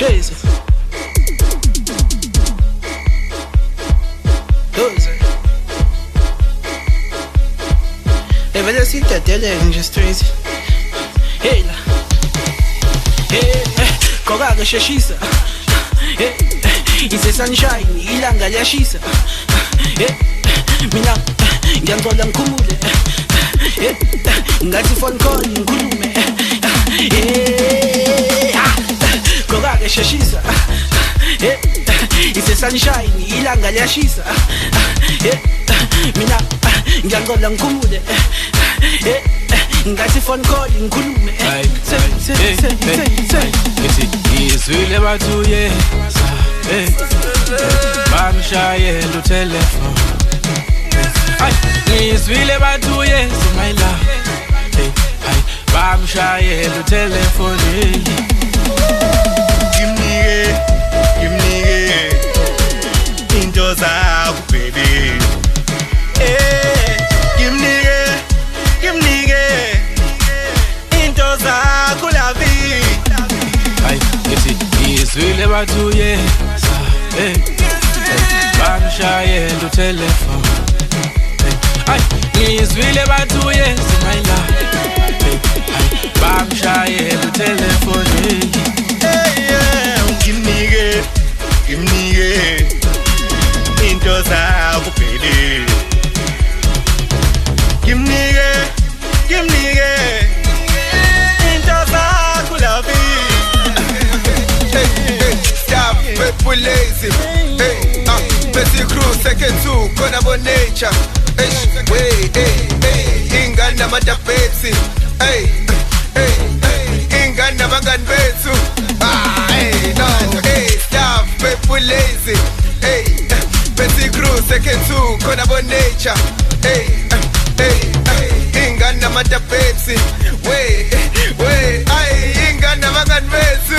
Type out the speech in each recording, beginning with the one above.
Crazy. Leva desse tetele nje straight. Hey la. Hey, kogaga sheshisa. Hey, ise sunshine ilanga liyashisa. Hey, mina ngiyangcola ngikhumule. Hey, ngathi phone call ngikhulume. Hey, kogaga sheshisa. Hey, ise sunshine ilanga liyashisa. Hey, mina ngiyangcola ngikhumule. Ngathi phone call ngikhulume. Izwile bathuye bamshayela utelefone. Izwile bathuye simayila bamshayela utelefone. Gimnike into zakho baby. Gimnike into zakho la vie. Izwile bathuye bamshayela utelefone. Izwile bathuye simayila bamshayela utelefone. Gimnike into zakho baby. Gimnike into zakho la vie. Stop, people lazy. Hey, Bessie Cruz, second two, gonna bo nature. Wait, inganda mata Pepsi. Hey, inganda magan betsu. Hey, no, hey, stop, people lazy. Hey, Bessie Cruz, second two, gonna bo nature. Hey, inganda mata Pepsi. Wait, inganda magan betsu.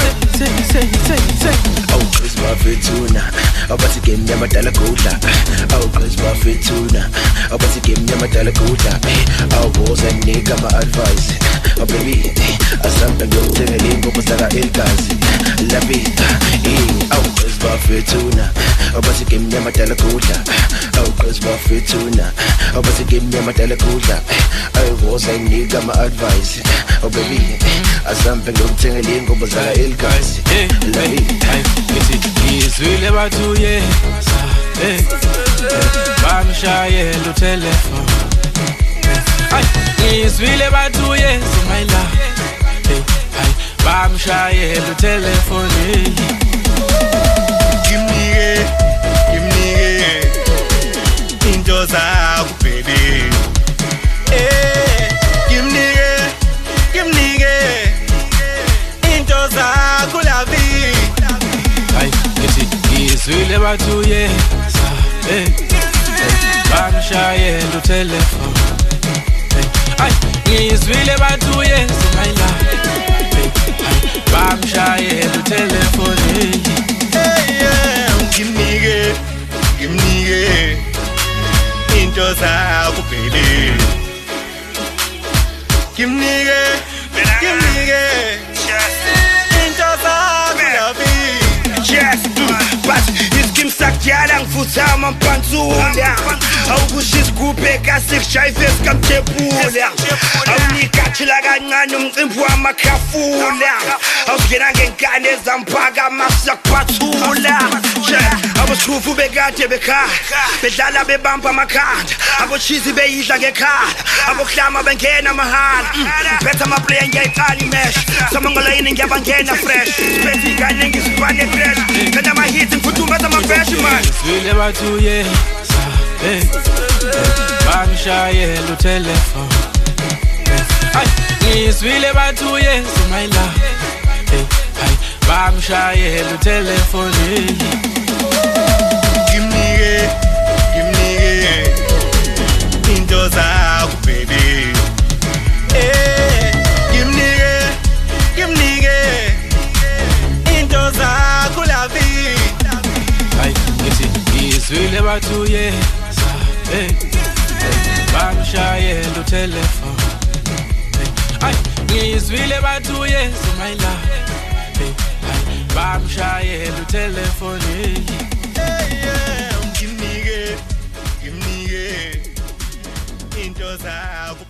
Oh, cause bafetuna abathi game yamadala kudla. Oh, cause bafetuna abathi game yamadala kudla. Awuboza nika ama advice. Oh baby, asanta ngiyothenga inkomo saka elgazi. Labi, oh, cause bafetuna abathi game yamadala kudla. Oh, cause bafetuna abathi game yamadala kudla. Awuboza nika ama advice. Oh baby, asanta ngiyothenga inkomo saka elgazi. Izwile bathuye bamshayela utelefone. Izwile bathuye simayila bamshayela utelefone. Gimnike into zakho baby. Gimnike into zakho la vie. Izwile bathuye bamshayela utelefone. Izwile bathuye simayila bamshayela utelefone. Gimnike into zakho baby. Gimnike into zakho la vie. Yes, but iskimsakyala ngifutha amampantsula. Awukushisigubheka sikushayise sikamthebula. Awunikathila kancane umcimbi wamakhafula. Awungena ngenkane ezamphaka masakuphathula. Aboshufu bekade bekhaya bedlala bebamba amakhanda. Aboshizi beyidla ngekhala. Aboklama bengena mahala. Ngiphethe amaplayer ngiyayicala imesh. Samangolayini ngiyabangena fresh. Siphethe ingane ngisifane fresh. Ngena mahit ngifudumeza amafresh man. Izwile bathuye bamshayela utelefone. Izwile bathuye simayila bamshayela utelefone. Gimnike into zakho baby. Gimnike into zakho la vie. Izwile bathuye bamshayela utelefone. Izwile bathuye simayila bamshayela telefoni. Ngimnike into zakho